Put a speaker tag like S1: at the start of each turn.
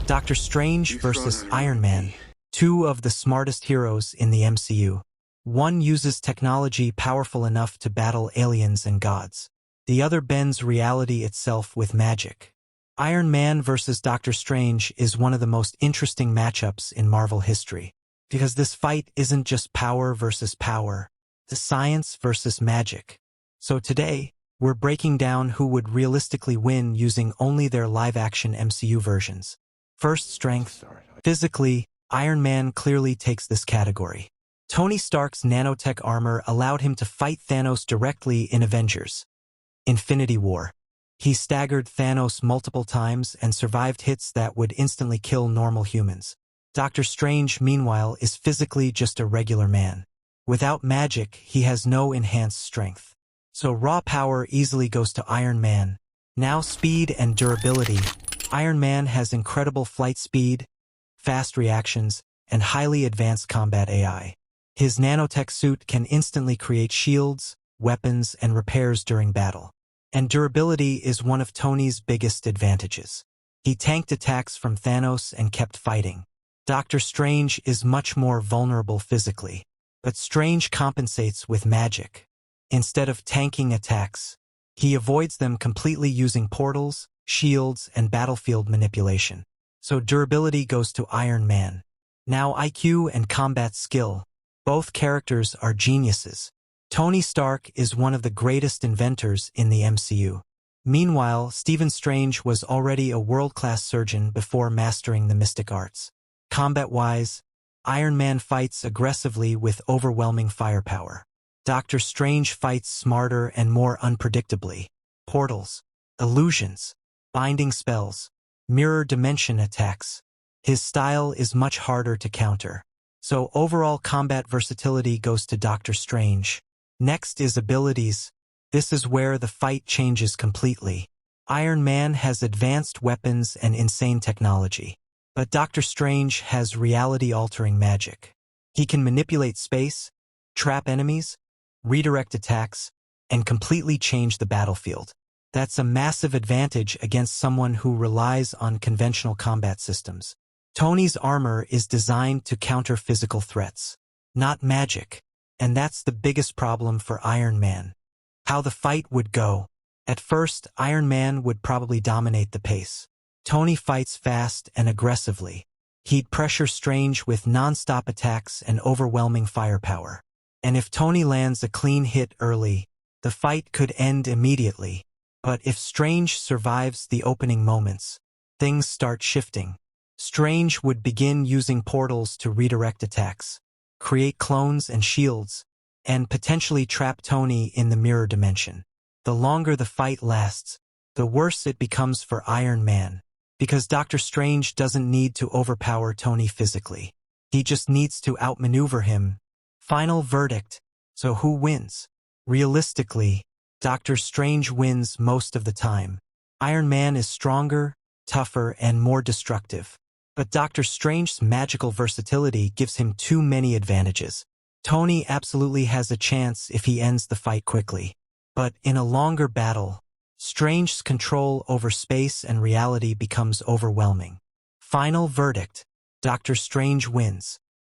S1: Doctor Strange versus Iron Man,
S2: me.
S1: two of the smartest heroes in the MCU. One uses technology powerful enough to battle aliens and gods. The other bends reality itself with magic. Iron Man versus Doctor Strange is one of the most interesting matchups in Marvel history, because this fight isn't just power versus power, it's science versus magic. So today, we're breaking down who would realistically win using only their live-action MCU versions. First, strength. Physically, Iron Man clearly takes this category. Tony Stark's nanotech armor allowed him to fight Thanos directly in Avengers: Infinity War. He staggered Thanos multiple times and survived hits that would instantly kill normal humans. Doctor Strange, meanwhile, is physically just a regular man. Without magic, he has no enhanced strength. So raw power easily goes to Iron Man. Now speed and durability. Iron Man has incredible flight speed, fast reactions, and highly advanced combat AI. His nanotech suit can instantly create shields, weapons, and repairs during battle. And durability is one of Tony's biggest advantages. He tanked attacks from Thanos and kept fighting. Doctor Strange is much more vulnerable physically, but Strange compensates with magic. Instead of tanking attacks, he avoids them completely using portals, shields, and battlefield manipulation. So durability goes to Iron Man. Now IQ and combat skill. Both characters are geniuses. Tony Stark is one of the greatest inventors in the MCU. Meanwhile, Stephen Strange was already a world-class surgeon before mastering the mystic arts. Combat-wise, Iron Man fights aggressively with overwhelming firepower. Doctor Strange fights smarter and more unpredictably. Portals, illusions, binding spells, mirror dimension attacks. His style is much harder to counter. So overall combat versatility goes to Doctor Strange. Next is abilities. This is where the fight changes completely. Iron Man has advanced weapons and insane technology, but Doctor Strange has reality-altering magic. He can manipulate space, trap enemies, redirect attacks, and completely change the battlefield. That's a massive advantage against someone who relies on conventional combat systems. Tony's armor is designed to counter physical threats, not magic. And that's the biggest problem for Iron Man. How the fight would go. At first, Iron Man would probably dominate the pace. Tony fights fast and aggressively. He'd pressure Strange with non-stop attacks and overwhelming firepower. And if Tony lands a clean hit early, the fight could end immediately. But if Strange survives the opening moments, things start shifting. Strange would begin using portals to redirect attacks, create clones and shields, and potentially trap Tony in the mirror dimension. The longer the fight lasts, the worse it becomes for Iron Man, because Doctor Strange doesn't need to overpower Tony physically. He just needs to outmaneuver him. Final verdict. So who wins? Realistically, Doctor Strange wins most of the time. Iron Man is stronger, tougher, and more destructive. But Doctor Strange's magical versatility gives him too many advantages. Tony absolutely has a chance if he ends the fight quickly. But in a longer battle, Strange's control over space and reality becomes overwhelming. Final verdict. Doctor Strange wins.